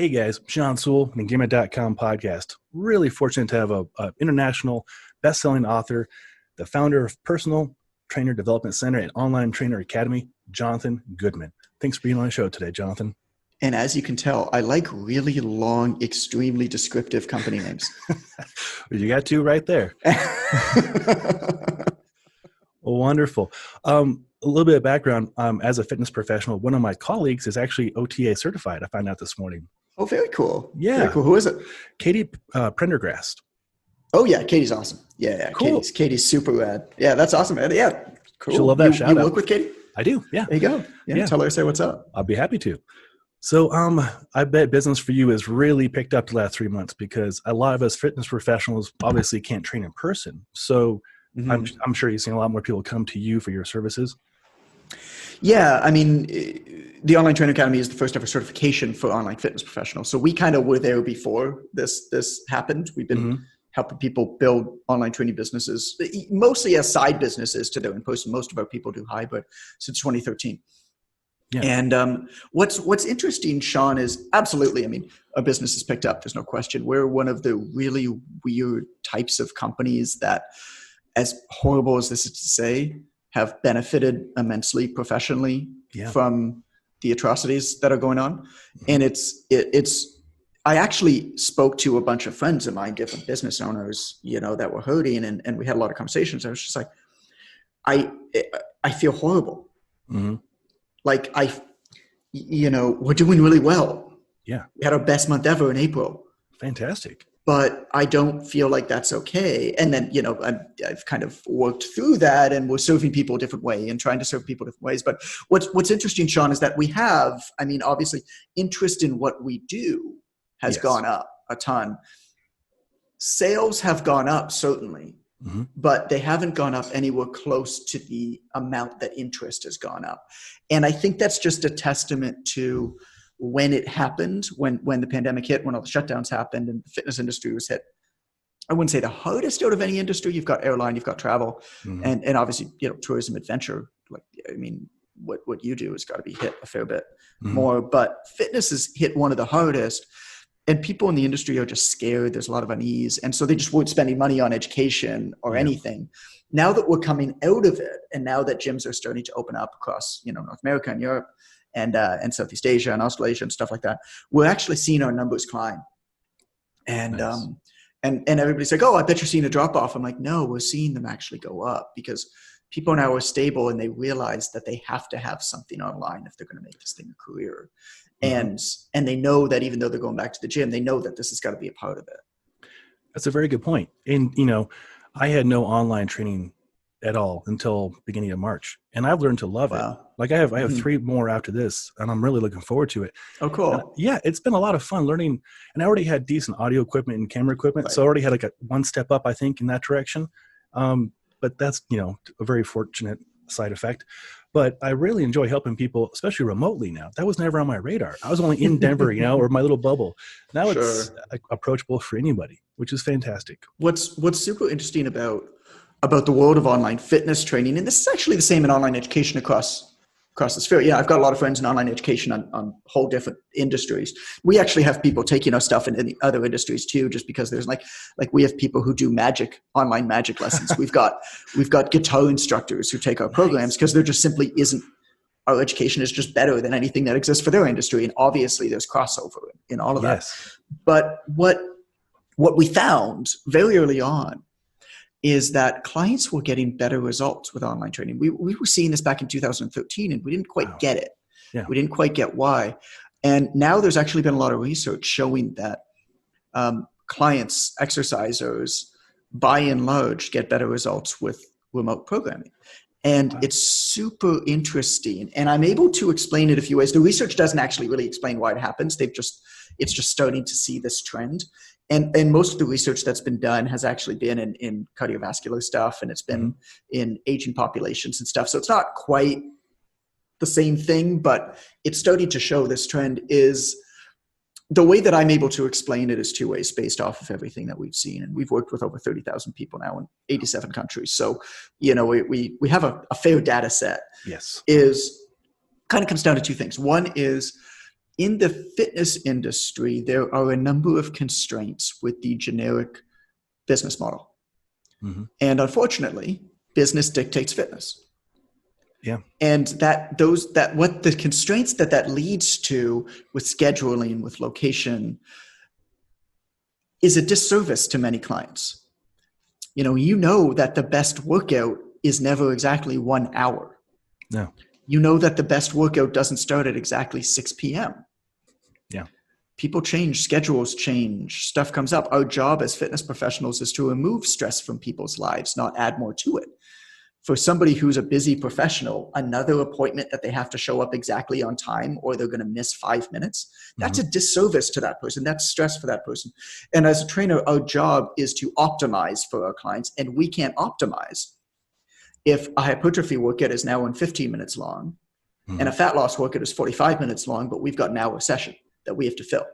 Hey guys, Sean Sewell, Engearment.com podcast. Really fortunate to have a international best-selling author, the founder of Personal Trainer Development Center and Online Trainer Academy, Jonathan Goodman. Thanks for being on the show today, Jonathan. And as you can tell, I like really long, extremely descriptive company names. You got two right there. Well, wonderful. A little bit of background. As a fitness professional, one of my colleagues is actually OTA certified. I found out this morning. Oh, very cool. Yeah. Very cool. Who is it? Katie Prendergast. Oh, yeah. Katie's awesome. Yeah. Cool. Katie's super rad. Yeah, that's awesome, man. Yeah. Cool. She'll love that shout out. You work with Katie? I do. Yeah. There you go. Yeah. Tell her I say what's up. I'll be happy to. So I bet business for you has really picked up the last 3 months because a lot of us fitness professionals obviously can't train in person. So I'm sure you've seen a lot more people come to you for your services. Yeah, I mean, the Online Trainer Academy is the first ever certification for online fitness professionals. So we kind of were there before this happened. We've been helping people build online training businesses, mostly as side businesses to their in-person. Most of our people do hybrid since 2013. Yeah. And what's interesting, Sean, is absolutely, I mean, our business has picked up. There's no question. We're one of the really weird types of companies that, as horrible as this is to say, have benefited immensely professionally from the atrocities that are going on. And I actually spoke to a bunch of friends of mine, different business owners, that were hurting, and we had a lot of conversations. I was just like, I feel horrible. Mm-hmm. Like we're doing really well. Yeah. We had our best month ever in April. Fantastic. But I don't feel like that's okay. And then, I've kind of worked through that, and we're serving people a different way and trying to serve people different ways. But what's interesting, Sean, is that we have, obviously interest in what we do has gone up a ton. Sales have gone up, certainly, but they haven't gone up anywhere close to the amount that interest has gone up. And I think that's just a testament to when it happened, when the pandemic hit, when all the shutdowns happened and the fitness industry was hit. I wouldn't say the hardest out of any industry. You've got airline, you've got travel, and obviously, tourism, adventure. What you do has got to be hit a fair bit more. But fitness is hit one of the hardest, and people in the industry are just scared. There's a lot of unease, and so they just weren't spending money on education or anything. Now that we're coming out of it, and now that gyms are starting to open up across, North America and Europe, and Southeast Asia and Australasia and stuff like that, we're actually seeing our numbers climb. And nice. And everybody's like, oh, I bet you're seeing a drop off. I'm like, no, we're seeing them actually go up because people now are stable and they realize that they have to have something online if they're going to make this thing a career. And they know that even though they're going back to the gym, they know that this has got to be a part of it. That's a very good point. And, I had no online training at all until beginning of March. And I've learned to love it. Like I have 3 more after this, and I'm really looking forward to it. Oh, cool. And it's been a lot of fun learning. And I already had decent audio equipment and camera equipment. Right. So I already had like a one step up, I think, in that direction. But that's, a very fortunate side effect. But I really enjoy helping people, especially remotely now. That was never on my radar. I was only in Denver, or my little bubble. Now it's approachable for anybody, which is fantastic. What's super interesting about the world of online fitness training, and this is actually the same in online education across the sphere. Yeah, I've got a lot of friends in online education on whole different industries. We actually have people taking our stuff in the other industries too, just because there's like we have people who do online magic lessons. We've got guitar instructors who take our programs because there just simply isn't, our education is just better than anything that exists for their industry. And obviously there's crossover in all of that. But what we found very early on is that clients were getting better results with online training. We were seeing this back in 2013, and we didn't quite get it. Yeah. We didn't quite get why. And now there's actually been a lot of research showing that clients, exercisers, by and large, get better results with remote programming. And it's super interesting. And I'm able to explain it a few ways. The research doesn't actually really explain why it happens. It's just starting to see this trend. And most of the research that's been done has actually been in cardiovascular stuff, and it's been in aging populations and stuff. So it's not quite the same thing, but it's starting to show this trend is the way that I'm able to explain it is 2 ways based off of everything that we've seen. And we've worked with over 30,000 people now in 87 countries. So, we have a fair data set. Yes. Is kind of comes down to 2 things. One is in the fitness industry, there are a number of constraints with the generic business model. Mm-hmm. And unfortunately, business dictates fitness. Yeah. And what the constraints that leads to with scheduling, with location, is a disservice to many clients. You know that the best workout is never exactly 1 hour. No. You know that the best workout doesn't start at exactly 6 p.m. Yeah. People change, schedules change, stuff comes up. Our job as fitness professionals is to remove stress from people's lives, not add more to it. For somebody who's a busy professional, another appointment that they have to show up exactly on time or they're going to miss 5 minutes, that's a disservice to that person. That's stress for that person. And as a trainer, our job is to optimize for our clients, and we can't optimize if a hypertrophy workout is now 15 minutes long and a fat loss workout is 45 minutes long, but we've got an hour session that we have to fill.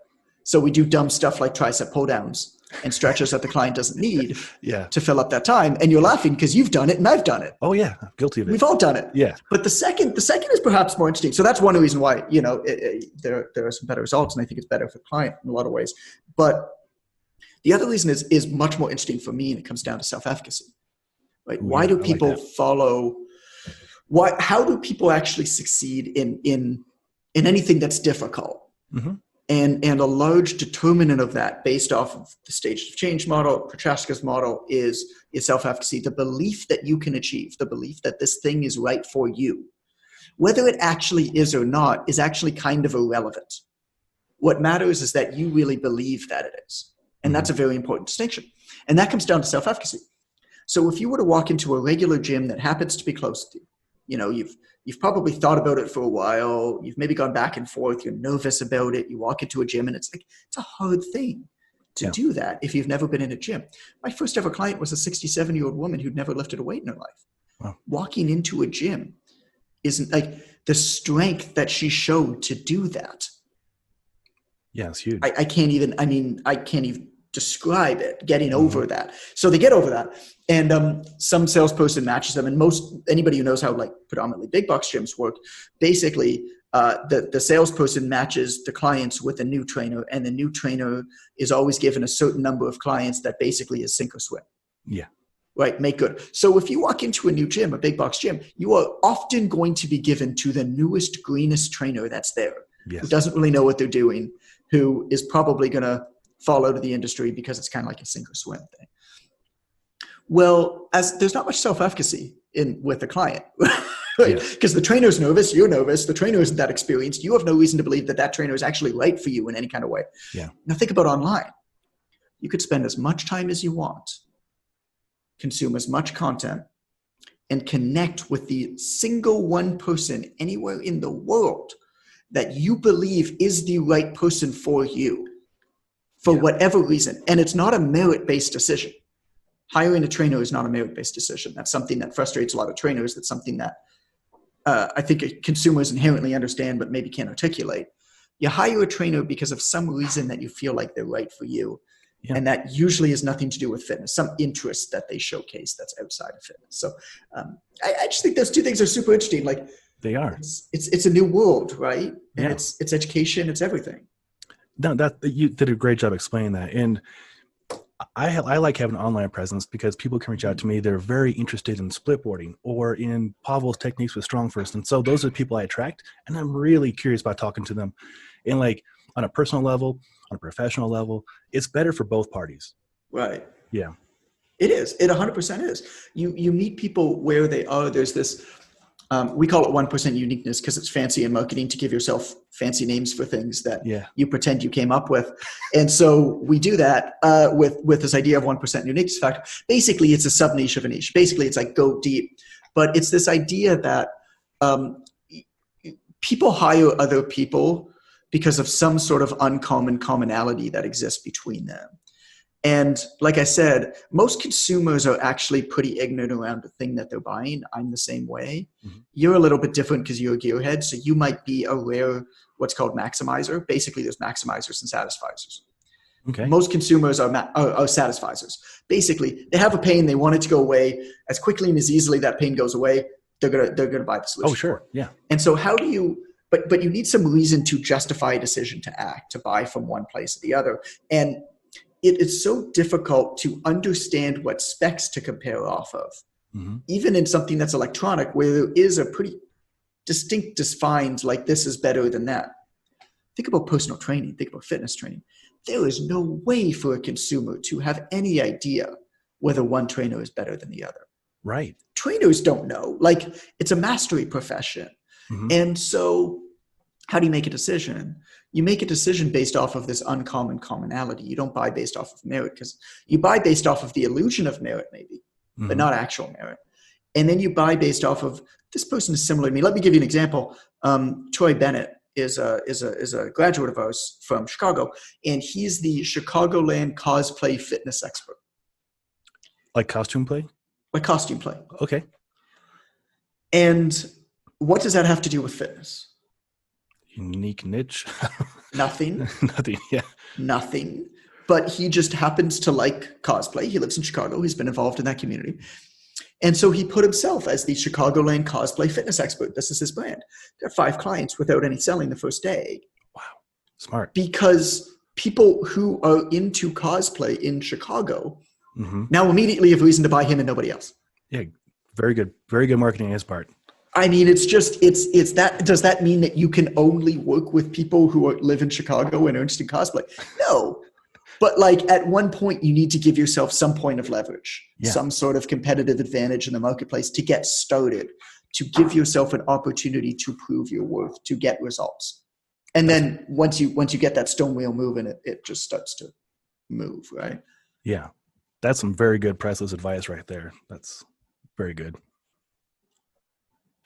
So we do dumb stuff like tricep pull downs and stretches that the client doesn't need to fill up that time. And you're laughing because you've done it and I've done it. Oh yeah, I'm guilty of it. We've all done it. Yeah. But the second is perhaps more interesting. So that's one reason why, there are some better results, and I think it's better for the client in a lot of ways. But the other reason is much more interesting for me, and it comes down to self-efficacy. Right? Ooh, why do people follow? How do people actually succeed in anything that's difficult? Mm-hmm. And a large determinant of that, based off of the stages of change model, Prochaska's model, is self-efficacy, the belief that you can achieve, the belief that this thing is right for you. Whether it actually is or not is actually kind of irrelevant. What matters is that you really believe that it is. And that's a very important distinction. And that comes down to self-efficacy. So if you were to walk into a regular gym that happens to be close to you, you've probably thought about it for a while. You've maybe gone back and forth. You're nervous about it. You walk into a gym and it's a hard thing to do that if you've never been in a gym. My first ever client was a 67-year-old woman who'd never lifted a weight in her life. Wow. Walking into a gym isn't the strength that she showed to do that. Yeah, it's huge. I can't even describe it, getting over that. So they get over that. And some salesperson matches them. And anybody who knows how predominantly big box gyms work, basically the salesperson matches the clients with a new trainer, and the new trainer is always given a certain number of clients that basically is sink or swim. Yeah. Right, make good. So if you walk into a new gym, a big box gym, you are often going to be given to the newest, greenest trainer that's there, who doesn't really know what they're doing, who is probably going to fall out of the industry because it's kind of like a sink or swim thing. Well, as there's not much self-efficacy with the client, right? Because the trainer's nervous, you're nervous, the trainer isn't that experienced. You have no reason to believe that trainer is actually right for you in any kind of way. Yeah. Now think about online. You could spend as much time as you want, consume as much content, and connect with the single one person anywhere in the world that you believe is the right person for you for whatever reason. And it's not a merit-based decision. Hiring a trainer is not a merit-based decision. That's something that frustrates a lot of trainers. That's something that I think consumers inherently understand but maybe can't articulate. You hire a trainer because of some reason that you feel like they're right for you. Yeah. And that usually has nothing to do with fitness, some interest that they showcase that's outside of fitness. So I just think those two things are super interesting. They are. It's a new world, right? And it's education, it's everything. No, you did a great job explaining that. And I like having an online presence because people can reach out to me. They're very interested in split boarding or in Pavel's techniques with strong first. And so those are the people I attract. And I'm really curious about talking to them. And on a personal level, on a professional level, it's better for both parties. Right. Yeah. It is. It 100% is. You meet people where they are. There's this, we call it 1% uniqueness because it's fancy in marketing to give yourself fancy names for things that you pretend you came up with. And so we do that with this idea of 1% uniqueness factor. Basically, it's a sub niche of a niche. Basically, it's go deep. But it's this idea that people hire other people because of some sort of uncommon commonality that exists between them. And like I said, most consumers are actually pretty ignorant around the thing that they're buying. I'm the same way. Mm-hmm. You're a little bit different because you're a gearhead. So you might be a rare, what's called maximizer. Basically, there's maximizers and satisficers. Okay. Most consumers are satisficers. Basically, they have a pain. They want it to go away as quickly and as easily that pain goes away. They're gonna buy the solution. Oh, sure. Yeah. And so how do you but you need some reason to justify a decision to act, to buy from one place or the other. And it is so difficult to understand what specs to compare off of, even in something that's electronic, where there is a pretty distinct defined, like, this is better than that. Think about personal training, think about fitness training. There is no way for a consumer to have any idea whether one trainer is better than the other. Right. Trainers don't know. Like, it's a mastery profession. And so how do you make a decision? You make a decision based off of this uncommon commonality. You don't buy based off of merit, because you buy based off of the illusion of merit, maybe, but not actual merit. And then you buy based off of, this person is similar to me. Let me give you an example. Troy Bennett is a graduate of ours from Chicago, and he's the Chicagoland cosplay fitness expert. Like costume play? Like costume play. Okay. And what does that have to do with fitness? Unique niche? Nothing. Nothing, yeah. Nothing. But he just happens to like cosplay. He lives in Chicago. He's been involved in that community. And so he put himself as the Chicagoland cosplay fitness expert. This is his brand. There are 5 clients without any selling the first day. Wow. Smart. Because people who are into cosplay in Chicago now immediately have reason to buy him and nobody else. Yeah. Very good. Very good marketing on his part. I mean, it's that. Does that mean that you can only work with people who live in Chicago and are interested in cosplay? No. But like, at one point, you need to give yourself some point of leverage, some sort of competitive advantage in the marketplace to get started, to give yourself an opportunity to prove your worth, to get results. And then once you get that stone wheel moving, it just starts to move, right? Yeah. That's some very good priceless advice right there. That's very good.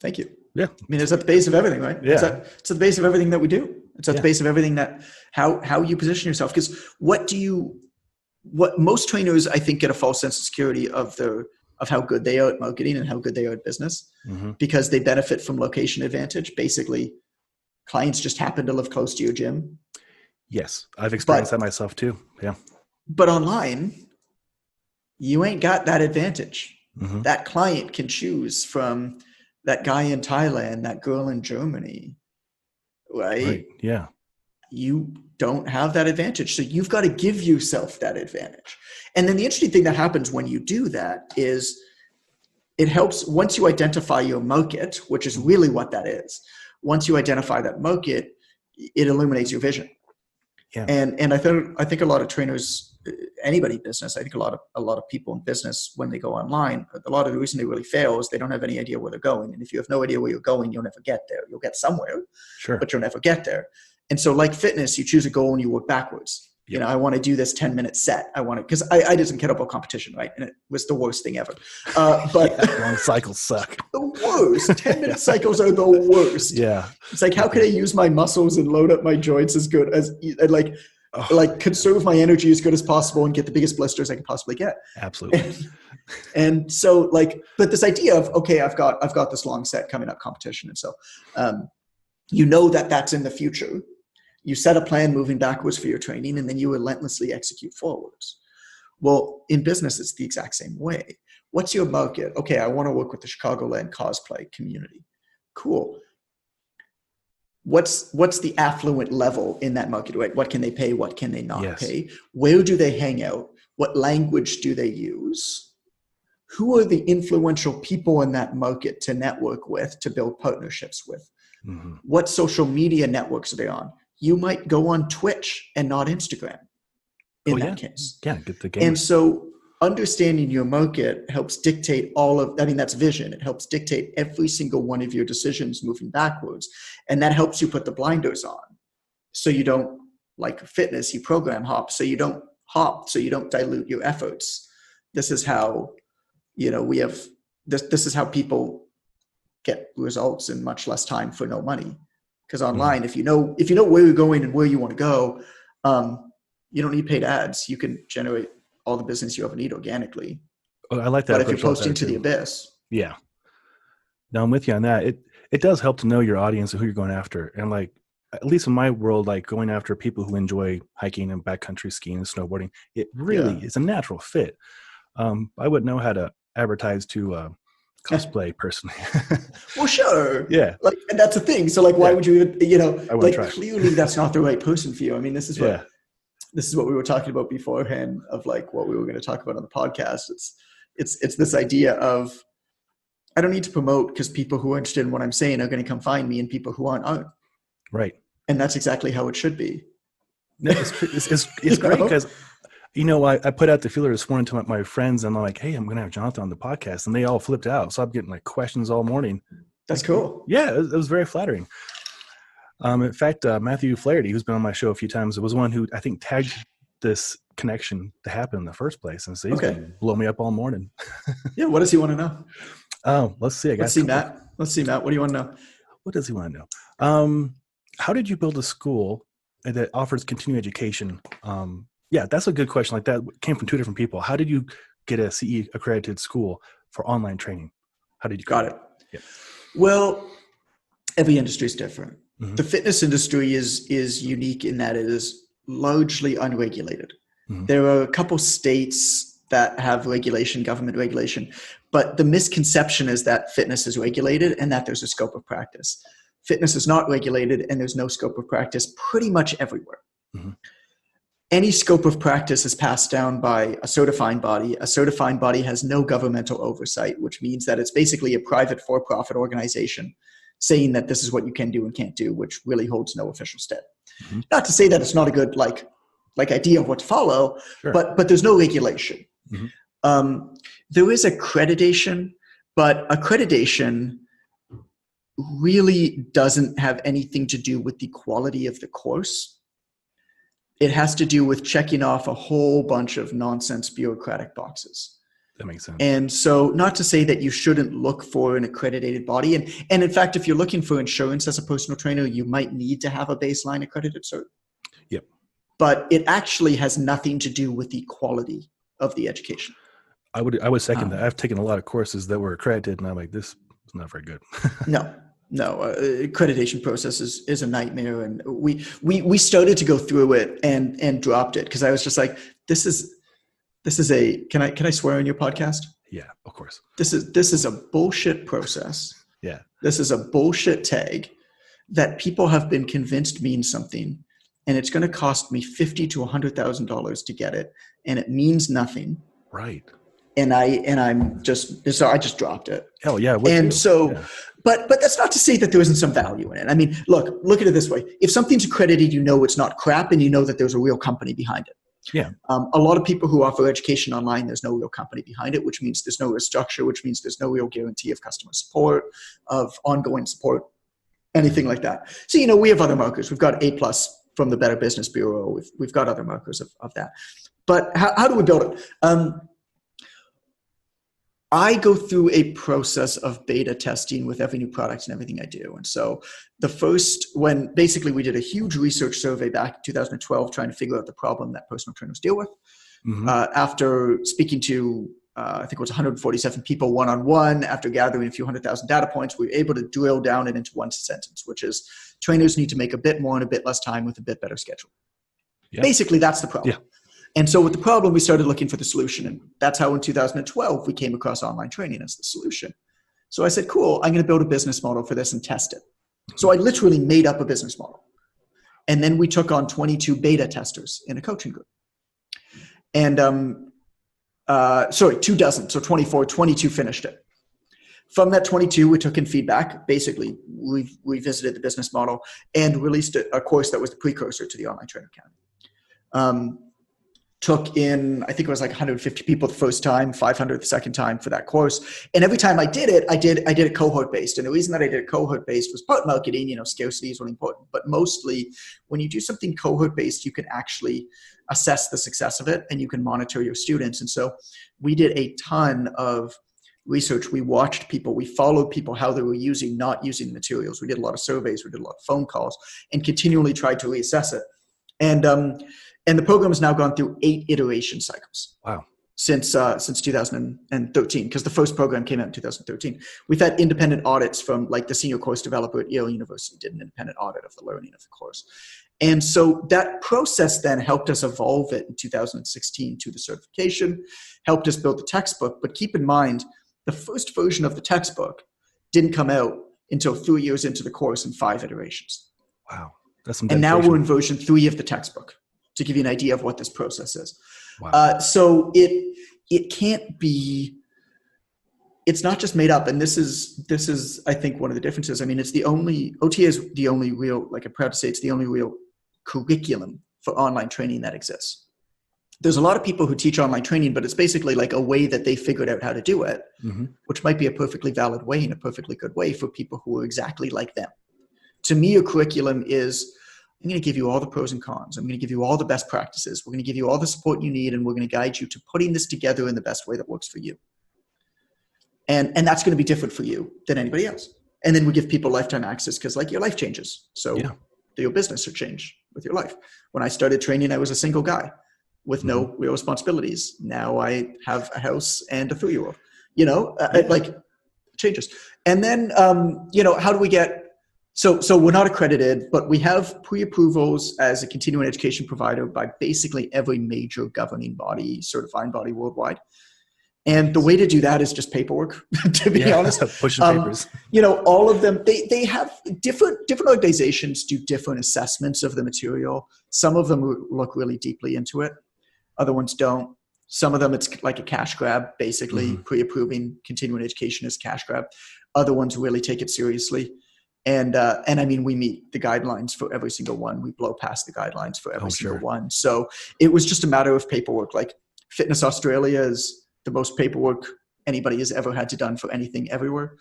Thank you. Yeah. I mean, it's at the base of everything, right? Yeah. It's at the base of everything that we do. It's at the base of everything that how you position yourself. Because what most trainers, I think, get a false sense of security of how good they are at marketing and how good they are at business, because they benefit from location advantage. Basically, clients just happen to live close to your gym. Yes. I've experienced that myself too. Yeah. But online, you ain't got that advantage. That client can choose from that guy in Thailand, that girl in Germany, right? Yeah. You don't have that advantage. So you've got to give yourself that advantage. And then the interesting thing that happens when you do that is it helps, once you identify your market, which is really what that is. Once you identify that market, it illuminates your vision. Yeah. And I think a lot of trainers, anybody in business, I think a lot of people in business, when they go online, a lot of the reason they really fail is they don't have any idea where they're going. And if you have no idea where you're going, you'll never get there. You'll get somewhere, but you'll never get there. And so, like fitness, you choose a goal and you work backwards. Yep. You know, I want to do this 10-minute set. Because I did some kettlebell competition, right? And it was the worst thing ever. But long cycles suck. The worst. 10-minute cycles are the worst. Yeah. It's like, how can I use my muscles and load up my joints as good as, like conserve my energy as good as possible and get the biggest blisters I can possibly get. Absolutely. And so, but this idea of, okay, I've got this long set coming up competition. And so, you know that's in the future. You set a plan moving backwards for your training, and then you relentlessly execute forwards. Well, in business, it's the exact same way. What's your market? Okay, I want to work with the Chicagoland cosplay community. Cool. What's the affluent level in that market, right? What can they pay? What can they not pay? Where do they hang out? What language do they use? Who are the influential people in that market to network with, to build partnerships with? What social media networks are they on? You might go on Twitch and not Instagram in that case. Yeah, get the game. And so understanding your market helps dictate that's vision. It helps dictate every single one of your decisions moving backwards. And that helps you put the blinders on. So you don't, like fitness, you program hop. So you don't hop, so you don't dilute your efforts. This is how, we have, this is how people get results in much less time for no money. Because online, if you know where you're going and where you want to go, you don't need paid ads. You can generate all the business you ever need organically. Oh, I like that. But if you're posting to the abyss. Yeah. No, I'm with you on that. It does help to know your audience and who you're going after. And at least in my world, going after people who enjoy hiking and backcountry skiing and snowboarding, it really is a natural fit. I wouldn't know how to advertise to cosplay personally. Well, sure. Yeah. Like, and that's the thing. So like, why would you, like try. clearly that's not the right person for you. I mean, this is Yeah. what we were talking about beforehand of like what we were going to talk about on the podcast. It's this idea of, I don't need to promote because people who are interested in what I'm saying are going to come find me, and people who aren't. Right. And that's exactly how it should be. No, it's great because, I put out the feeler this morning to my friends, and I'm like, hey, I'm going to have Jonathan on the podcast. And they all flipped out. So I'm getting like questions all morning. That's cool. Yeah, it was very flattering. In fact, Matthew Flaherty, who's been on my show a few times, was one who I think tagged this connection to happen in the first place. And so he's going to blow me up all morning. Yeah. What does he want to know? Oh, let's see. Let's see, Matt. What do you want to know? What does he want to know? How did you build a school that offers continuing education? Yeah, that's a good question. Like that came from two different people. How did you get a CE accredited school for online training? How did you got it? Yeah. Well, every industry is different. Mm-hmm. The fitness industry is unique in that it is largely unregulated. Mm-hmm. There are a couple states that have government regulation, but the misconception is that fitness is regulated and that there's a scope of practice. Fitness is not regulated and there's no scope of practice pretty much everywhere. Mm-hmm. Any scope of practice is passed down by a certifying body. A certifying body has no governmental oversight, which means that it's basically a private for-profit organization saying that this is what you can do and can't do, which really holds no official stead. Mm-hmm. Not to say that it's not a good like idea of what to follow, sure. but there's no regulation. Mm-hmm. There is accreditation, but accreditation really doesn't have anything to do with the quality of the course. It has to do with checking off a whole bunch of nonsense bureaucratic boxes. That makes sense. And so not to say that you shouldn't look for an accredited body. And in fact, if you're looking for insurance as a personal trainer, you might need to have a baseline accredited cert. Yep. But it actually has nothing to do with the quality of the education. I would second that. I've taken a lot of courses that were accredited, and I'm like, this is not very good. No, accreditation process is a nightmare, and we started to go through it and dropped it because I was just like, this is a can I swear on your podcast? Yeah, of course. This is a bullshit process. Yeah, this is a bullshit tag that people have been convinced means something, and it's going to cost me $50,000 to $100,000 to get it, and it means nothing. Right. And I just dropped it. Hell yeah. But that's not to say that there isn't some value in it. I mean, look at it this way. If something's accredited, you know it's not crap, and you know that there's a real company behind it. Yeah. A lot of people who offer education online, there's no real company behind it, which means there's no real structure, which means there's no real guarantee of customer support, of ongoing support, anything like that. So, we have other markers. We've got A+ from the Better Business Bureau. We've got other markers of that. But how do we build it? I go through a process of beta testing with every new product and everything I do. And so when basically we did a huge research survey back in 2012 trying to figure out the problem that personal trainers deal with. Mm-hmm. After speaking to, I think it was 147 people one-on-one, after gathering a few 100,000 data points, we were able to drill down it into one sentence, which is trainers need to make a bit more in a bit less time with a bit better schedule. Yeah. Basically, that's the problem. Yeah. And so with the problem, we started looking for the solution. And that's how in 2012, we came across online training as the solution. So I said, cool, I'm going to build a business model for this and test it. So I literally made up a business model. And then we took on 22 beta testers in a coaching group. And 24, 22 finished it. From that 22, we took in feedback. Basically, we revisited the business model and released a course that was the precursor to the Online Training Academy. Took in, I think it was like 150 people the first time, 500 the second time for that course. And every time I did it, I did it cohort-based. And the reason that I did it cohort-based was part marketing, scarcity is really important. But mostly when you do something cohort-based, you can actually assess the success of it and you can monitor your students. And so we did a ton of research. We watched people, we followed people, how they were not using the materials. We did a lot of surveys, we did a lot of phone calls, and continually tried to reassess it. And the program has now gone through 8 iteration cycles. Wow. Since 2013, because the first program came out in 2013. We've had independent audits from like the senior course developer at Yale University did an independent audit of the learning of the course. And so that process then helped us evolve it in 2016 to the certification, helped us build the textbook. But keep in mind, the first version of the textbook didn't come out until 3 years into the course and 5 iterations. Wow. That's some And dedication. now we're in version 3 of the textbook, to give you an idea of what this process is. Wow. So it can't be, it's not just made up. And this is, I think, one of the differences. I mean, OTA is the only real, like I'm proud to say, it's the only real curriculum for online training that exists. There's a lot of people who teach online training, but it's basically like a way that they figured out how to do it, which might be a perfectly valid way and a perfectly good way for people who are exactly like them. To me, a curriculum is, I'm going to give you all the pros and cons. I'm going to give you all the best practices. We're going to give you all the support you need, and we're going to guide you to putting this together in the best way that works for you. And that's going to be different for you than anybody else. And then we give people lifetime access because like your life changes. So your business will change with your life. When I started training, I was a single guy with no real responsibilities. Now I have a house and a 3-year-old, it like changes. And then, how do we get, so we're not accredited, but we have pre-approvals as a continuing education provider by basically every major governing body, certifying body worldwide. And the way to do that is just paperwork, to be honest. Pushing papers. All of them, they have different organizations do different assessments of the material. Some of them look really deeply into it. Other ones don't. Some of them, it's like a cash grab, basically. Pre-approving continuing education is cash grab. Other ones really take it seriously. And I mean, we meet the guidelines for every single one. We blow past the guidelines for every single one. So it was just a matter of paperwork. Like Fitness Australia is the most paperwork anybody has ever had to done for anything everywhere.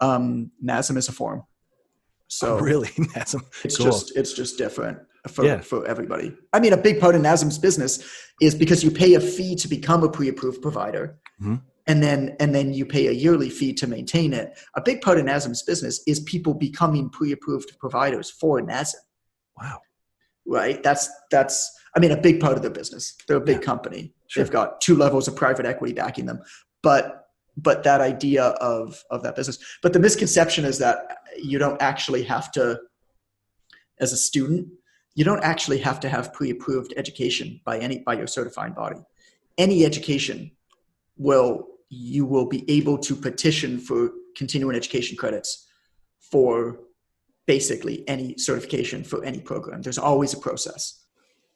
NASM is a form. So really? NASM. It's cool. it's just different for everybody. I mean, a big part of NASM's business is because you pay a fee to become a pre-approved provider. And then you pay a yearly fee to maintain it. A big part of NASM's business is people becoming pre-approved providers for NASM. Wow. Right? That's I mean, a big part of their business. They're a big company. Sure. They've got 2 levels of private equity backing them. But that idea of that business. But the misconception is that you don't actually have to, as a student, you don't actually have to have pre-approved education by your certifying body. Any education you will be able to petition for continuing education credits for basically any certification for any program. There's always a process.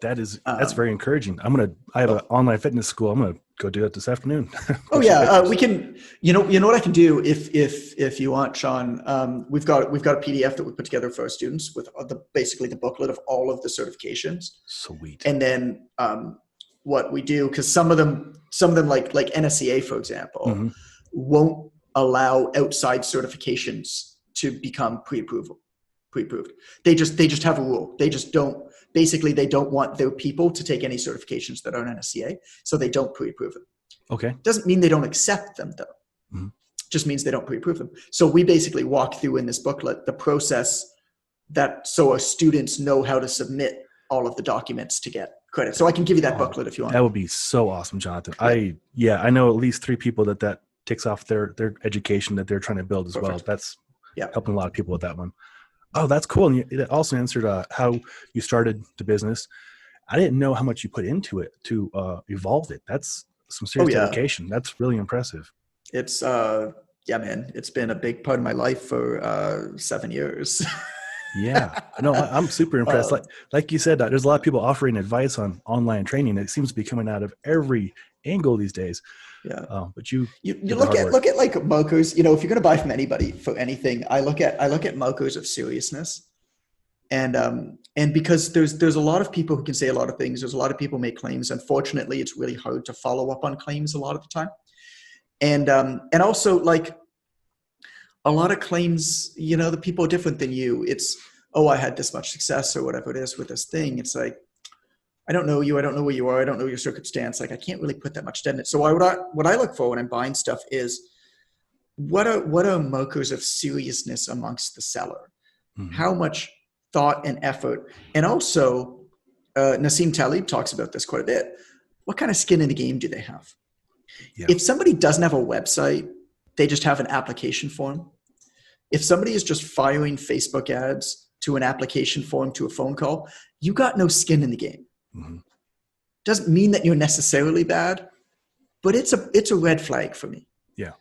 That's very encouraging. I have an online fitness school. I'm going to go do that this afternoon. We can, you know what I can do if you want, Sean, we've got a PDF that we put together for our students with basically the booklet of all of the certifications. Sweet. And then, what we do, because some of them like NSCA, for example, won't allow outside certifications to become pre-approved. They just have a rule. They just don't, basically they don't want their people to take any certifications that aren't NSCA, so they don't pre-approve them. Okay. Doesn't mean they don't accept them though. Just means they don't pre-approve them. So we basically walk through in this booklet the process so our students know how to submit all of the documents to get credit. So I can give you that booklet if you want. That would be so awesome, Jonathan. I know at least 3 people that ticks off their education that they're trying to build as well. That's helping a lot of people with that one. Oh, that's cool. And it also answered how you started the business. I didn't know how much you put into it to evolve it. That's some serious dedication. That's really impressive. It's man, it's been a big part of my life for 7 years. Yeah, no, I'm super impressed. Like you said, there's a lot of people offering advice on online training. It seems to be coming out of every angle these days. Yeah, but you look at like markers. If you're going to buy from anybody for anything, I look at markers of seriousness, and because there's a lot of people who can say a lot of things. There's a lot of people make claims. Unfortunately, it's really hard to follow up on claims a lot of the time, and also like. A lot of claims, the people are different than you. It's, I had this much success or whatever it is with this thing. It's like, I don't know you. I don't know where you are. I don't know your circumstance. Like, I can't really put that much in it. So what I look for when I'm buying stuff is what are markers of seriousness amongst the seller? How much thought and effort? And also, Nassim Taleb talks about this quite a bit. What kind of skin in the game do they have? Yeah. If somebody doesn't have a website, they just have an application form. If somebody is just firing Facebook ads to an application form to a phone call, you got no skin in the game. Doesn't mean that you're necessarily bad, but it's a red flag for me. Yeah.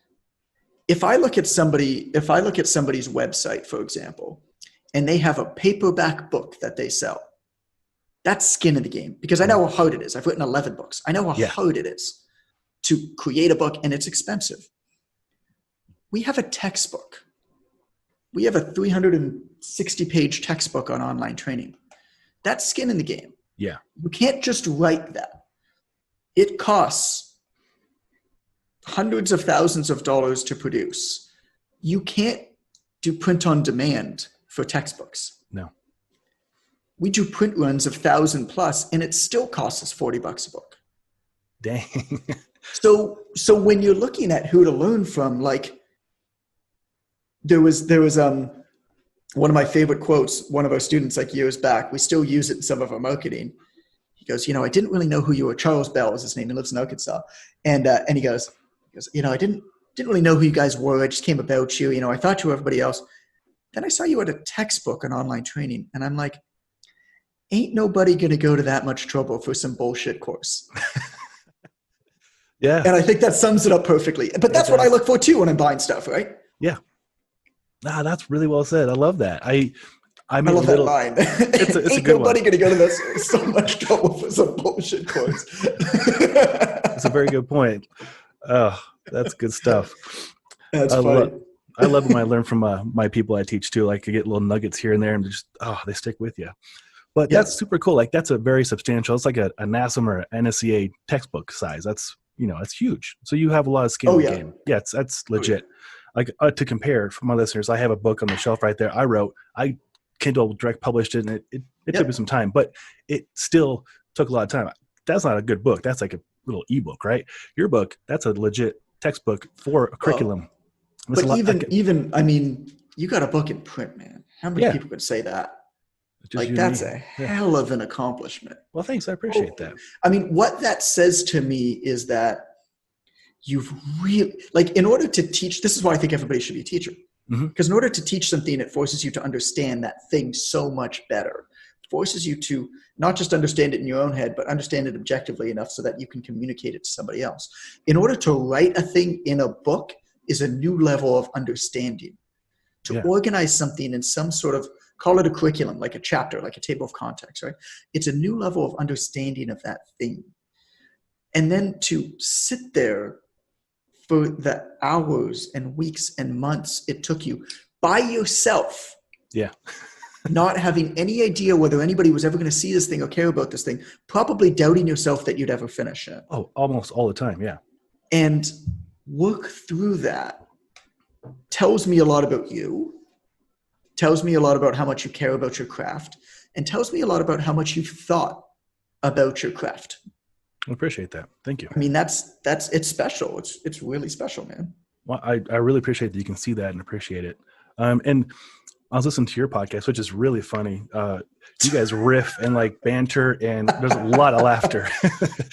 if I look at somebody's website, for example, and they have a paperback book that they sell, that's skin in the game, because I know how hard it is. I've written 11 books. I know how hard it is to create a book, and it's expensive. We have a textbook. We have a 360-page textbook on online training. That's skin in the game. Yeah. You can't just write that. It costs hundreds of thousands of dollars to produce. You can't do print on demand for textbooks. No. We do print runs of 1,000 plus, and it still costs us $40 a book. Dang. So when you're looking at who to learn from, like there was one of my favorite quotes, one of our students, like years back, we still use it in some of our marketing. He goes, I didn't really know who you were. Charles Bell is his name. He lives in Arkansas. And he goes, I didn't really know who you guys were. I just came about you. I thought you were everybody else. Then I saw you at a textbook on online training. And I'm like, ain't nobody going to go to that much trouble for some bullshit course. Yeah. And I think that sums it up perfectly. But that's what I look for too when I'm buying stuff, right? Yeah. That's really well said. I love that. I love that line. It's a ain't good nobody one. going to go to this so much trouble for some bullshit course. That's a very good point. Oh, that's good stuff. That's funny. I love when I learn from my people I teach too. Like I get little nuggets here and there, and they stick with you. But that's super cool. Like that's a very substantial. It's like a NASM or NSCA textbook size. That's it's huge. So you have a lot of skin in the game. Yeah, that's legit. Like to compare for my listeners, I have a book on the shelf right there. I Kindle direct published it, and it took me some time, but it still took a lot of time. That's not a good book. That's like a little ebook, right? Your book, that's a legit textbook for a curriculum. But even I mean, you got a book in print, man. How many people could say that? Like that's a hell of an accomplishment. Well, thanks. I appreciate that. I mean, what that says to me is that you've really, like, in order to teach, this is why I think everybody should be a teacher. Because in order to teach something, it forces you to understand that thing so much better. It forces you to not just understand it in your own head, but understand it objectively enough so that you can communicate it to somebody else. In order to write a thing in a book is a new level of understanding. To organize something in some sort of, call it a curriculum, like a chapter, like a table of contents, right? It's a new level of understanding of that thing. And then to sit there for the hours and weeks and months it took you by yourself, not having any idea whether anybody was ever going to see this thing or care about this thing, probably doubting yourself that you'd ever finish it. Oh, almost all the time, yeah. And work through that tells me a lot about you, tells me a lot about how much you care about your craft, and tells me a lot about how much you've thought about your craft. I appreciate that. Thank you. I mean, it's special. It's really special, man. Well, I really appreciate that you can see that and appreciate it. And I was listening to your podcast, which is really funny. You guys riff and like banter, and there's a lot of laughter.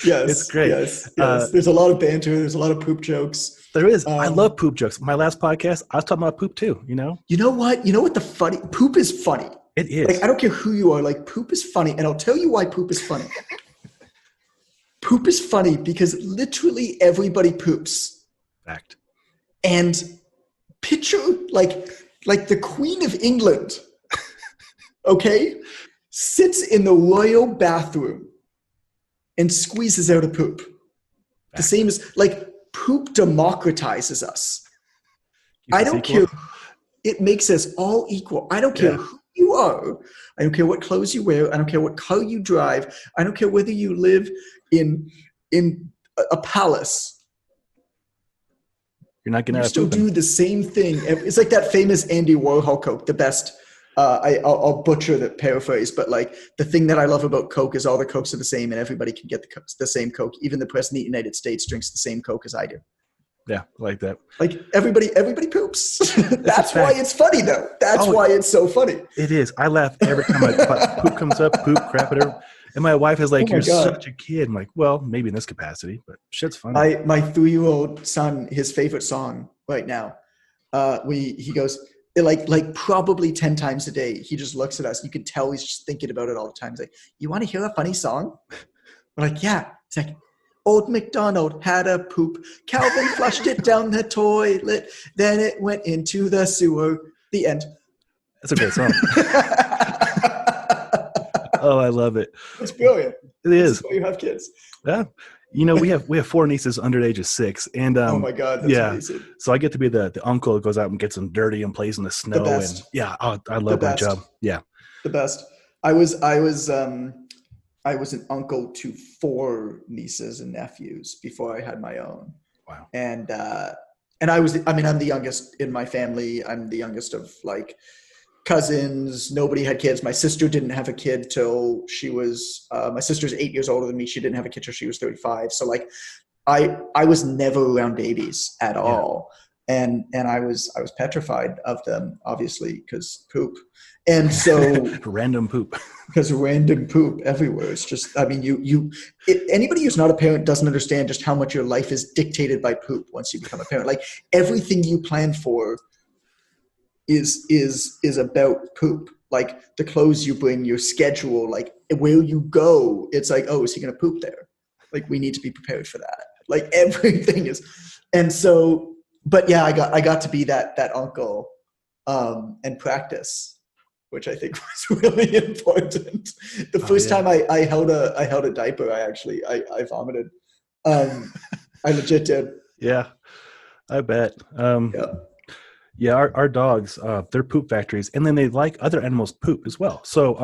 Yes, it's great. Yes. There's a lot of banter. There's a lot of poop jokes. There is. I love poop jokes. My last podcast, I was talking about poop too. You know what? Poop is funny. It is. Like, I don't care who you are. Like, poop is funny, and I'll tell you why poop is funny. Poop is funny because literally everybody poops. Fact. And picture like the Queen of England, okay, sits in the royal bathroom and squeezes out a poop. Fact. The same as, like, poop democratizes us. I don't care. It makes us all equal. I don't care who you are. I don't care what clothes you wear. I don't care what car you drive. I don't care whether you live in a palace. You're not going to still do the same thing. It's like that famous Andy Warhol Coke, the best. I'll butcher the paraphrase, but like, the thing that I love about Coke is all the Cokes are the same and everybody can get the same Coke. Even the president of the United States drinks the same Coke as I do. Yeah, like that. Like everybody poops. That's why it's funny though. That's why it's so funny. It is. I laugh every time poop comes up, poop, crap, whatever. And my wife is like, "You're such a kid." I'm like, "Well, maybe in this capacity, but shit's funny." My 3-year-old son, his favorite song right now, he goes like probably 10 times a day. He just looks at us. You can tell he's just thinking about it all the time. He's like, "You want to hear a funny song?" We're like, "Yeah." He's like, Old MacDonald had a poop. Calvin flushed it down the toilet. Then it went into the sewer. The end. That's a great song. Oh, I love it. It's brilliant. It is. This is why you have kids. Yeah. We have 4 nieces under the age of 6, and oh my God, that's amazing. So I get to be the uncle that goes out and gets them dirty and plays in the snow. The best. And I love my job. Yeah, the best. I was an uncle to 4 nieces and nephews before I had my own. Wow. And I'm the youngest in my family. I'm the youngest of like cousins. Nobody had kids. My sister didn't have a kid till she was, my sister's 8 years older than me. She didn't have a kid till she was 35. So like I was never around babies at all. And I was petrified of them, obviously, because poop. And so random poop. Because random poop everywhere. It's just, I mean, anybody who's not a parent doesn't understand just how much your life is dictated by poop once you become a parent. Like everything you plan for is about poop. Like the clothes you bring, your schedule, like where you go. It's like, oh, is he going to poop there? Like we need to be prepared for that. Like everything is. And so, but yeah, I got to be that uncle and practice, which I think was really important. The first time I held a diaper, I vomited. I legit did. Yeah, I bet. Yeah, our dogs, they're poop factories, and then they like other animals' poop as well. So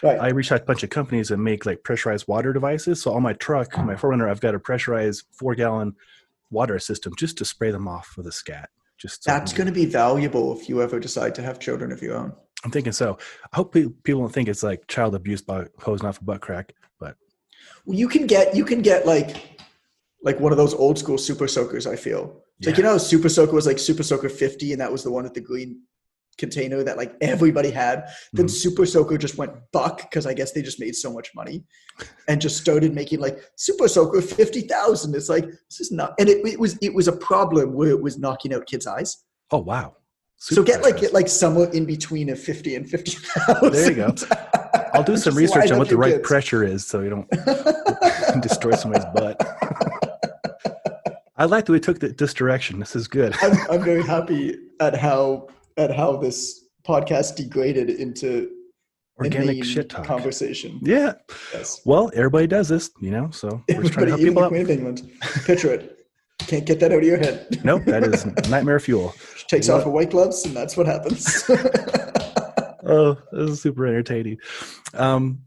I reached out to a bunch of companies that make like pressurized water devices. So on my truck, my 4Runner, I've got a pressurized 4-gallon water system just to spray them off with a scat. That's going to be valuable if you ever decide to have children of your own. I'm thinking so. I hope people don't think it's like child abuse by hosing off a butt crack, but well, you can get like one of those old school super soakers. I feel it's like, Super Soaker was like Super Soaker 50, and that was the one with the green container that like everybody had. Then Super Soaker just went buck because I guess they just made so much money and just started making like Super Soaker 50,000. It's like, this is not, and it was a problem where it was knocking out kids' eyes. Oh wow. So get like somewhere in between a 50 and 50,000. There you go. I'll do some research on what the right pressure is so you don't destroy somebody's butt. I like that we took this direction. This is good. I'm very happy at how this podcast degraded into organic shit talk conversation. Yeah. Yes. Well, everybody does this, so we're just trying to help people out. Queen of England. Picture it. Can't get that out of your head. Nope, that is nightmare fuel. She takes off her white gloves, and that's what happens. Oh, this is super entertaining. Do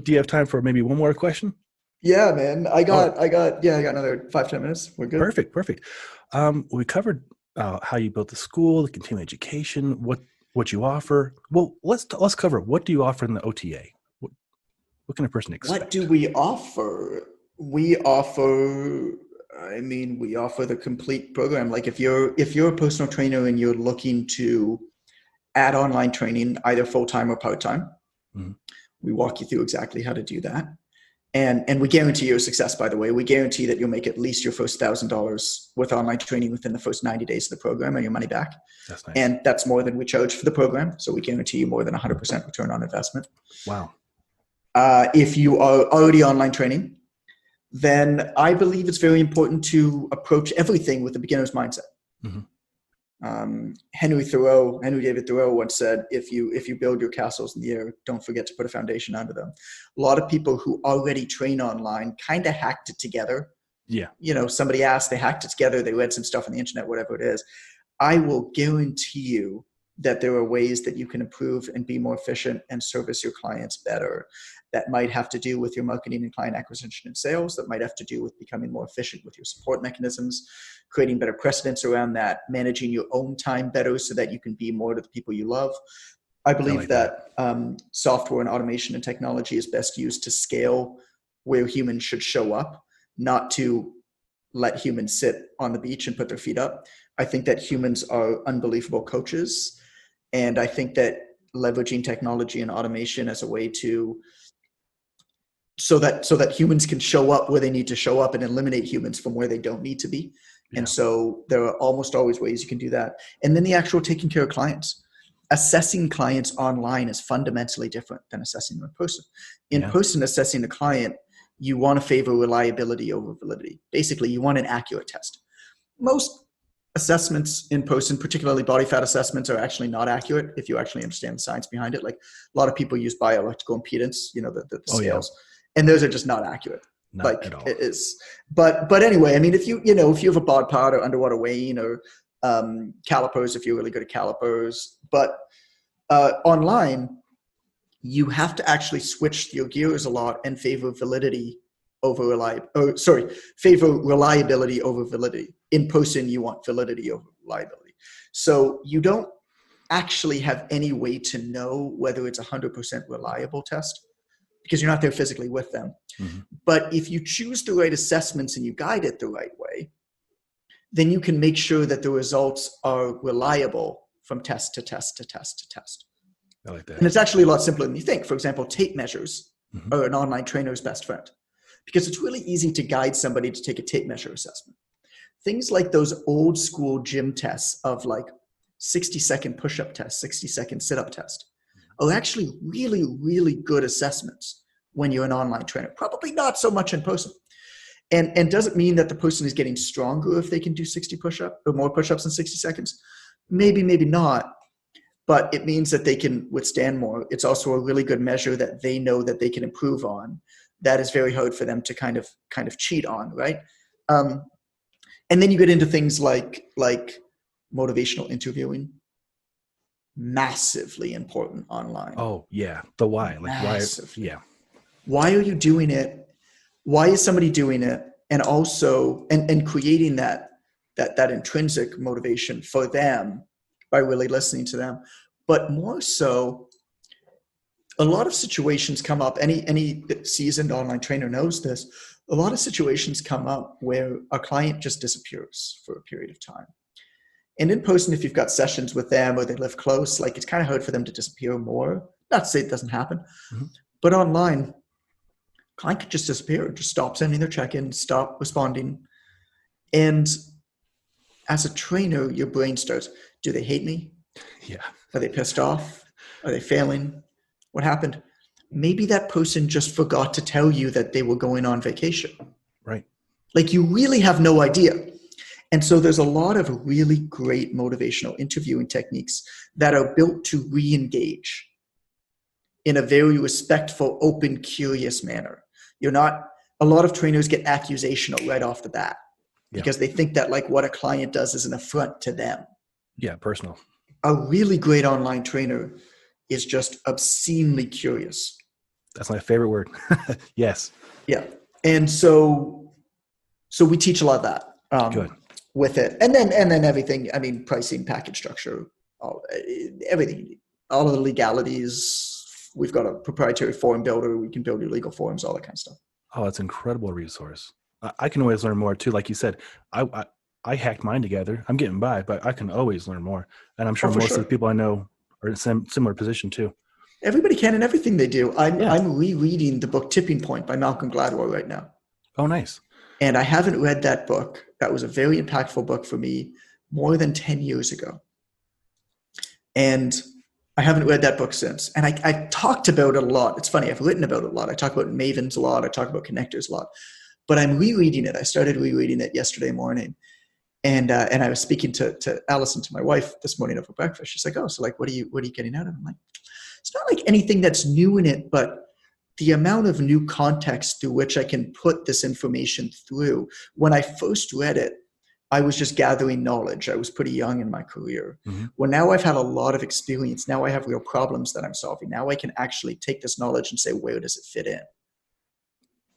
you have time for maybe one more question? Yeah, man. I got another 5-10 minutes. We're good. Perfect. We covered how you built the school, the continuing education, what you offer. Well, let's cover what do you offer in the OTA? What can a person expect? What do we offer? We offer the complete program. Like if you're a personal trainer and you're looking to add online training, either full-time or part-time, we walk you through exactly how to do that. And we guarantee your success, by the way. We guarantee that you'll make at least your first $1,000 with online training within the first 90 days of the program and your money back. That's nice. And that's more than we charge for the program. So we guarantee you more than 100% return on investment. Wow. If you are already online training, then I believe it's very important to approach everything with a beginner's mindset. Henry David Thoreau once said, if you build your castles in the air, don't forget to put a foundation under them. A lot of people who already train online kind of hacked it together. Yeah. Somebody asked, they hacked it together, they read some stuff on the internet, whatever it is. I will guarantee you that there are ways that you can improve and be more efficient and service your clients better. That might have to do with your marketing and client acquisition and sales. That might have to do with becoming more efficient with your support mechanisms, creating better precedents around that, managing your own time better so that you can be more to the people you love. I believe that software and automation and technology is best used to scale where humans should show up, not to let humans sit on the beach and put their feet up. I think that humans are unbelievable coaches. And I think that leveraging technology and automation as a way to so that humans can show up where they need to show up and eliminate humans from where they don't need to be. Yeah. And so there are almost always ways you can do that. And then the actual taking care of clients. Assessing clients online is fundamentally different than assessing them in person. In person, assessing a client, you want to favor reliability over validity. Basically, you want an accurate test. Most assessments in person, particularly body fat assessments, are actually not accurate if you actually understand the science behind it. Like a lot of people use bioelectrical impedance, the scales, and those are just not accurate. Not at all. It is. But anyway, I mean, if you have a bod pod or underwater weighing or calipers, if you're really good at calipers, but online, you have to actually switch your gears a lot and favor reliability over validity. In person, you want validity over reliability. So you don't actually have any way to know whether it's 100% reliable test because you're not there physically with them. Mm-hmm. But if you choose the right assessments and you guide it the right way, then you can make sure that the results are reliable from test to test to test to test. I like that. And it's actually a lot simpler than you think. For example, tape measures are an online trainer's best friend because it's really easy to guide somebody to take a tape measure assessment. Things like those old school gym tests of like 60-second push-up test, 60-second sit-up test are actually really, really good assessments when you're an online trainer. Probably not so much in person. And does it mean that the person is getting stronger if they can do 60 push-up or more push-ups in 60 seconds? Maybe, maybe not. But it means that they can withstand more. It's also a really good measure that they know that they can improve on. That is very hard for them to kind of cheat on, right? And then you get into things like motivational interviewing. Massively important online. Oh yeah, the why, like Massively. Why? Yeah. Why are you doing it? Why is somebody doing it? And also, and creating that intrinsic motivation for them by really listening to them. But more so, a lot of situations come up. Any seasoned online trainer knows this. A lot of situations come up where a client just disappears for a period of time. And in person, if you've got sessions with them or they live close, like it's kind of hard for them to disappear more. Not to say it doesn't happen, but online, client could just disappear, just stop sending their check-ins, stop responding. And as a trainer, your brain starts, do they hate me? Yeah. Are they pissed off? Are they failing? What happened? Maybe that person just forgot to tell you that they were going on vacation. Right. Like you really have no idea. And so there's a lot of really great motivational interviewing techniques that are built to re-engage in a very respectful, open, curious manner. A lot of trainers get accusational right off the bat because they think that like what a client does is an affront to them. Yeah, personal. A really great online trainer is just obscenely curious. That's my favorite word. Yes. Yeah. And so we teach a lot of that. Good. With it. And then everything, I mean, pricing, package structure, everything, all of the legalities. We've got a proprietary form builder. We can build your legal forms, all that kind of stuff. Oh, that's an incredible resource. I can always learn more too. Like you said, I hacked mine together. I'm getting by, but I can always learn more. And I'm sure most of the people I know are in a similar position too. Everybody can in everything they do. I'm rereading the book Tipping Point by Malcolm Gladwell right now. Oh, nice. And I haven't read that book. That was a very impactful book for me more than 10 years ago. And I haven't read that book since. And I talked about it a lot. It's funny, I've written about it a lot. I talk about mavens a lot. I talk about connectors a lot. But I'm rereading it. I started rereading it yesterday morning. And I was speaking to Allison, to my wife, this morning over breakfast. She's like, oh, so like, what are you getting out of it? I'm like, it's not like anything that's new in it, but the amount of new context through which I can put this information through. When I first read it, I was just gathering knowledge. I was pretty young in my career. Mm-hmm. Well, now I've had a lot of experience. Now I have real problems that I'm solving. Now I can actually take this knowledge and say, where does it fit in?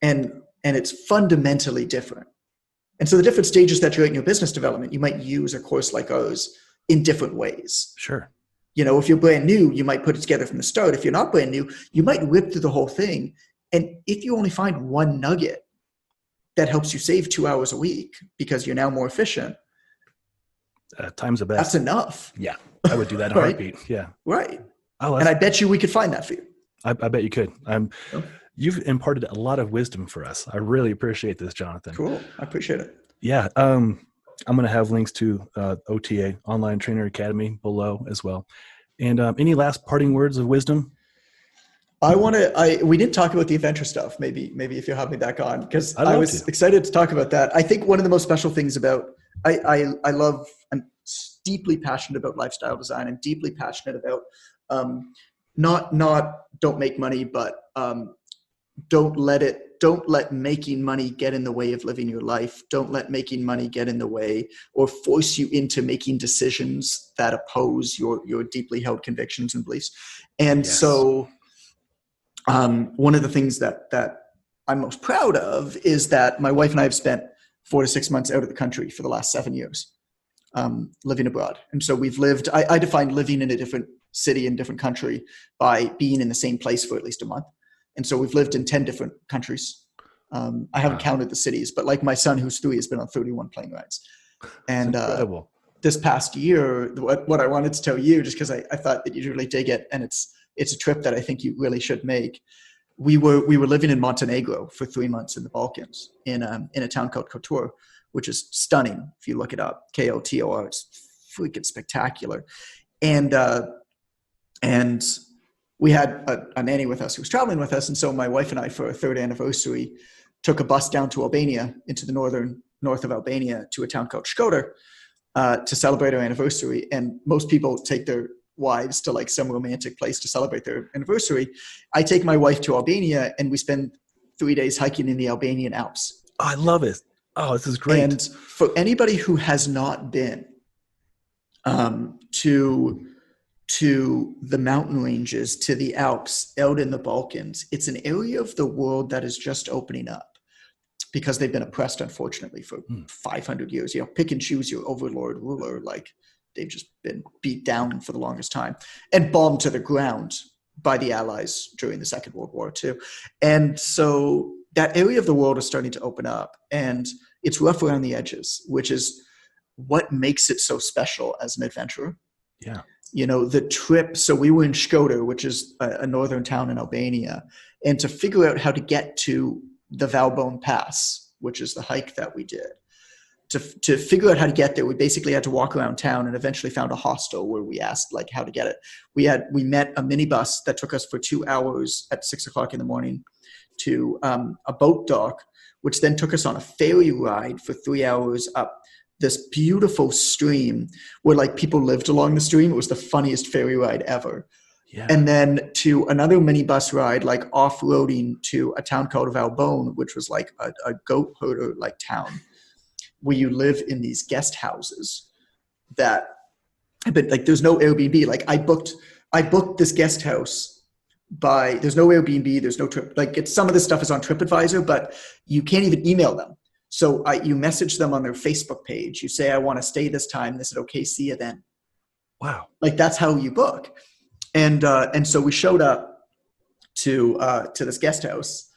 And it's fundamentally different. And so the different stages that you're at in your business development, you might use a course like ours in different ways. Sure. You know, if you're brand new, you might put it together from the start. If you're not brand new, you might rip through the whole thing. And if you only find one nugget that helps you save 2 hours a week because you're now more efficient, time's the best. That's enough. Yeah, I would do that in a heartbeat. Yeah. Right. And I bet you we could find that for you. I bet you could. You've imparted a lot of wisdom for us. I really appreciate this, Jonathan. Cool. I appreciate it. Yeah. I'm going to have links to OTA, Online Trainer Academy, below as well. And any last parting words of wisdom? We didn't talk about the adventure stuff. Maybe if you have me back on, because I'd I love was to. excited to talk about that. I think one of the most special things about, I'm deeply passionate about lifestyle design. I'm deeply passionate about, not don't make money, but don't let making money get in the way of living your life. Don't let making money get in the way or force you into making decisions that oppose your deeply held convictions and beliefs. And Yes. so one of the things that I'm most proud of is that my wife and I have spent 4 to 6 months out of the country for the last 7 years, living abroad. And so we've lived, I define living in a different city in different country by being in the same place for at least a month. And so we've lived in 10 different countries. I haven't counted the cities, but like my son, who's 3, has been on 31 plane rides. And incredible. This past year, what I wanted to tell you, just because I thought that you'd really dig it, and it's a trip that I think you really should make. We were living in Montenegro for 3 months in the Balkans, in a town called Kotor, which is stunning if you look it up. Kotor, it's freaking spectacular. And we had a nanny with us who was traveling with us. And so my wife and I, for our 3rd anniversary, took a bus down to Albania, into the north of Albania, to a town called Shkodër, to celebrate our anniversary. And most people take their wives to like some romantic place to celebrate their anniversary. I take my wife to Albania, and we spend 3 days hiking in the Albanian Alps. Oh, I love it. Oh, this is great. And for anybody who has not been to the mountain ranges, to the Alps out in the Balkans, it's an area of the world that is just opening up, because they've been oppressed, unfortunately, for 500 years. Pick and choose your overlord ruler. Like, they've just been beat down for the longest time and bombed to the ground by the Allies during the Second World War too. And so that area of the world is starting to open up, and it's rough around the edges, which is what makes it so special as an adventurer. Yeah. The trip, so we were in Shkodër, which is a northern town in Albania, and to figure out how to get to the Valbonne Pass, which is the hike that we did, to figure out how to get there, we basically had to walk around town, and eventually found a hostel where we asked like how to get it. We met a minibus that took us for 2 hours at 6 o'clock in the morning to a boat dock, which then took us on a ferry ride for 3 hours up this beautiful stream where like people lived along the stream. It was the funniest ferry ride ever. Yeah. And then to another minibus ride, like off-roading to a town called Valbonne, which was like a goat herder like town, where you live in these guest houses that have been like, there's no Airbnb. Like I booked this guest house there's no Airbnb, there's no trip. Like some of this stuff is on TripAdvisor, but you can't even email them. So you message them on their Facebook page. You say, I want to stay this time. They said, okay, see you then. Wow. Like that's how you book. And so we showed up to this guest house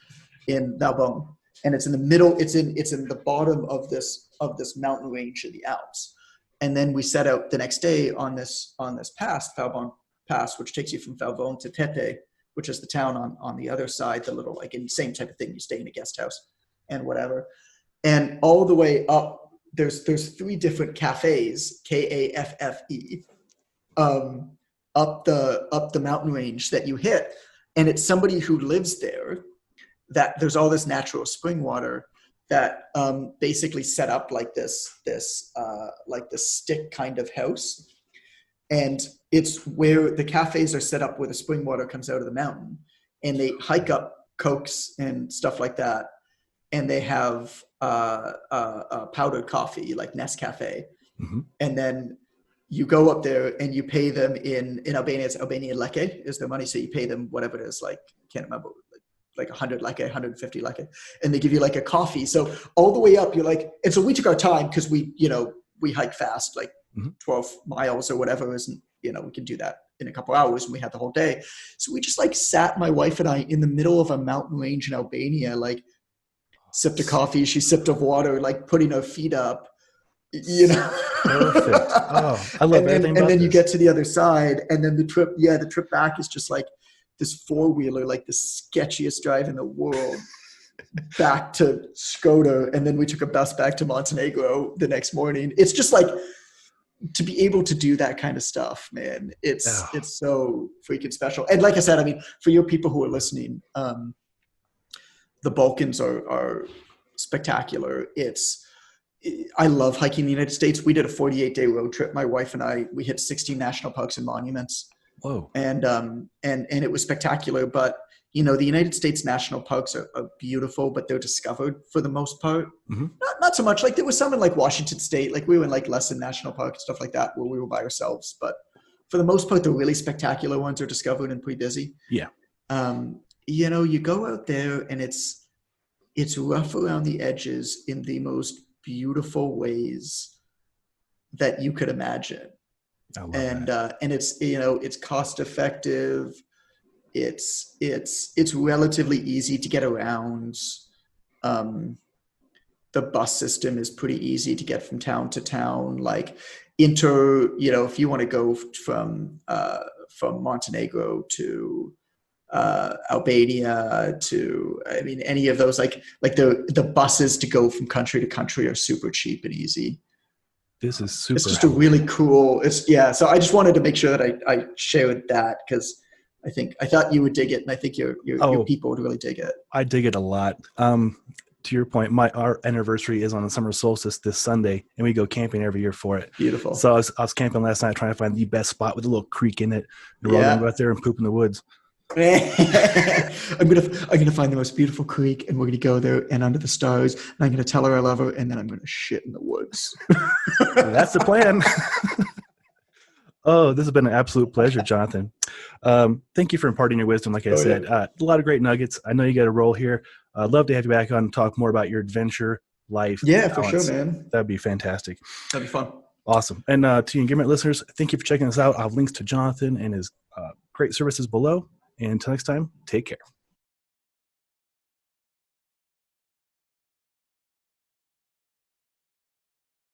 in Valbonne, and it's in the middle. It's in the bottom of this mountain range of the Alps. And then we set out the next day on this pass, Valbonne Pass, which takes you from Valbonne to Tete, which is the town on the other side, the little like in same type of thing. You stay in a guest house and whatever. And all the way up, there's 3 different cafes, Kaffe, up the mountain range that you hit. And it's somebody who lives there, that there's all this natural spring water that basically set up like this stick kind of house. And it's where the cafes are set up where the spring water comes out of the mountain, and they hike up Cokes and stuff like that. And they have powdered coffee like Nescafe. Mm-hmm. And then you go up there and you pay them in Albania, it's Albanian leke is their money. So you pay them whatever it is, like, I can't remember, like 100 leke, 150 leke. And they give you like a coffee. So all the way up, you're like, and so we took our time because we hike fast, like 12 miles or whatever isn't, we can do that in a couple hours, and we had the whole day. So we just like sat, my wife and I, in the middle of a mountain range in Albania, like sipped a coffee, she sipped of water, like putting her feet up, Perfect. Oh, I love everything about and then this. you get to the other side, and then the trip back is just like this 4-wheeler, like the sketchiest drive in the world, back to Shkodër, and then we took a bus back to Montenegro the next morning. It's just like to be able to do that kind of stuff, man, it's Oh, it's so freaking special. And like I said, I mean, for your people who are listening, the Balkans are spectacular. I love hiking the United States. We did a 48-day road trip. My wife and I, we hit 16 national parks and monuments, whoa. and it was spectacular. But the United States national parks are beautiful, but they're discovered for the most part. Mm-hmm. Not so much. Like there was some in like Washington State, like we were in like Lesson National Park and stuff like that, where we were by ourselves. But for the most part, the really spectacular ones are discovered and pretty busy. Yeah. You go out there and it's rough around the edges in the most beautiful ways that you could imagine. I love that. And it's cost effective. It's relatively easy to get around. The bus system is pretty easy to get from town to town. Like if you want to go from Montenegro to Albania to, I mean, any of those, like the buses to go from country to country are super cheap and easy. This is super. It's just a really cool. So I just wanted to make sure that I shared that, because I thought you would dig it, and I think your people would really dig it. I dig it a lot. To your point, our anniversary is on the summer solstice this Sunday, and we go camping every year for it. Beautiful. So I was camping last night trying to find the best spot with a little creek in it. And we're all gonna go out there and poop in the woods. I'm gonna find the most beautiful creek, and we're gonna go there and under the stars, and I'm gonna tell her I love her, and then I'm gonna shit in the woods. That's the plan. Oh, this has been an absolute pleasure, Jonathan. Thank you for imparting your wisdom. Like I said, a lot of great nuggets. I know you got a role here. I'd love to have you back on and talk more about your adventure life. Yeah, for sure, man. That'd be fantastic. That'd be fun. Awesome. And to Engearment listeners, thank you for checking us out. I'll have links to Jonathan and his great services below. And until next time, take care.